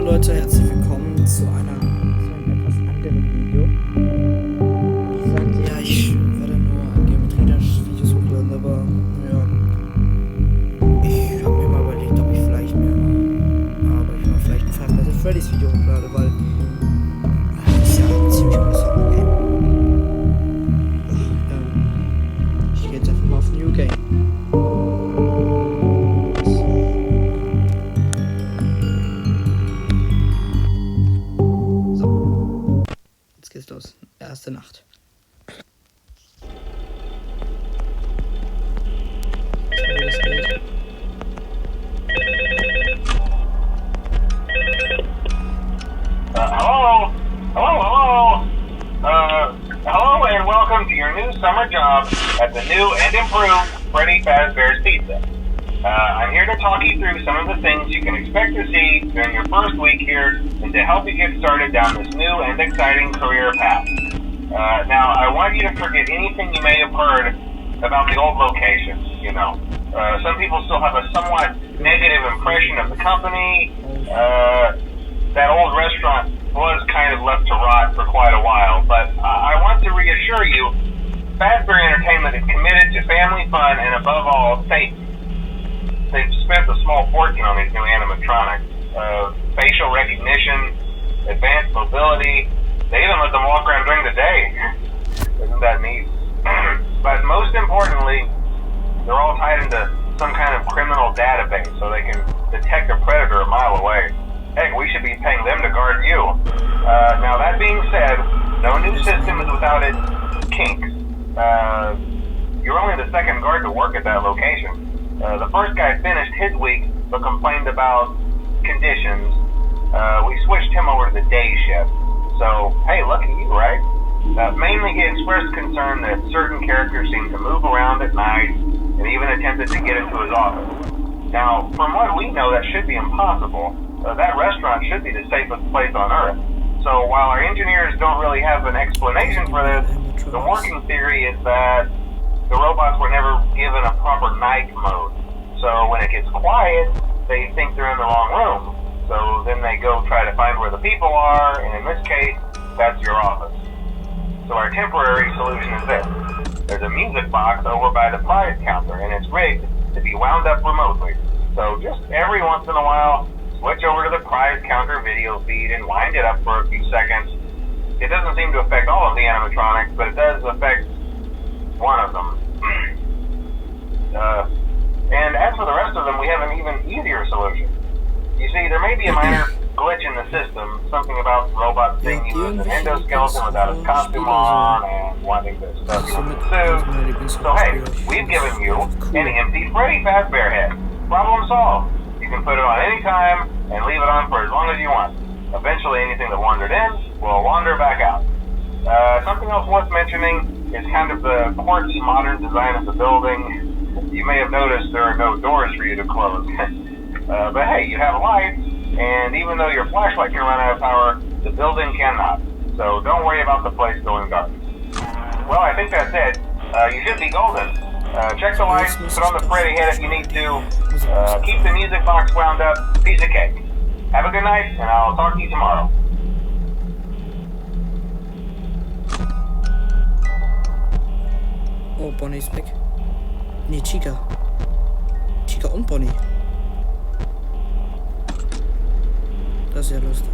Leute, herzlich willkommen zu einem etwas anderen Video. Ja, ich werde nur Geometrie-Videos hochladen, aber ja, ich habe mir mal überlegt, ob ich vielleicht vielleicht ein Five Nights at Freddy's Video hochlade, weil das ist ja ein ziemlich cooles Horror-Game. Ich gehe jetzt einfach mal auf New Game. Jetzt geht's los. Erste Nacht. Wie das geht. Hello and welcome to your new summer job at the new and improved Freddy Fazbear's Pizza. I'm here to talk you through some of the things you can expect to see during your first week here and to help you get started down this new and exciting career path. Now, I want you to forget anything you may have heard about the old location, you know. Some people still have a somewhat negative impression of the company. That old restaurant was kind of left to rot for quite a while, but I want to reassure you, Fazbear Entertainment is committed to family fun and above all, safety. They've spent a small fortune on these new animatronics. Facial recognition, advanced mobility, they even let them walk around during the day. Isn't that neat? But most importantly, they're all tied into some kind of criminal database so they can detect a predator a mile away. Heck, we should be paying them to guard you. Now that being said, no new system is without its kinks. You're only the second guard to work at that location. The first guy finished his week but complained about conditions. We switched him over to the day shift. So, hey, lucky you, right? Mainly he expressed concern that certain characters seemed to move around at night and even attempted to get into his office. Now, from what we know, that should be impossible. That restaurant should be the safest place on Earth. So while our engineers don't really have an explanation for this, the working theory is that the robots were never given a proper night mode. So when it gets quiet, they think they're in the wrong room. So then they go try to find where the people are, and in this case, that's your office. So our temporary solution is this. There's a music box over by the prize counter, and it's rigged to be wound up remotely. So just every once in a while, switch over to the prize counter video feed and wind it up for a few seconds. It doesn't seem to affect all of the animatronics, but it does affect one of them. And as for the rest of them, we have an even easier solution. You see, there may be a minor glitch in the system, something about robots being used as an endoskeleton without his costume on and wanting to stuff in the suit. So hey, we've given you an empty Freddy Fazbear head. Problem solved. You can put it on any time and leave it on for as long as you want. Eventually anything that wandered in will wander back out. Something else worth mentioning is kind of the quirky modern design of the building. You may have noticed there are no doors for you to close. But hey, you have lights, and even though your flashlight can run out of power, the building cannot. So don't worry about the place going dark. Well, I think that's it. You should be golden. Check the lights, put on the Freddy head if you need to. Keep the music box wound up. Piece of cake. Have a good night, and I'll talk to you tomorrow. Oh, Bonnie ist weg. Nee, Chica. Chica und Bonnie. Das ist ja lustig.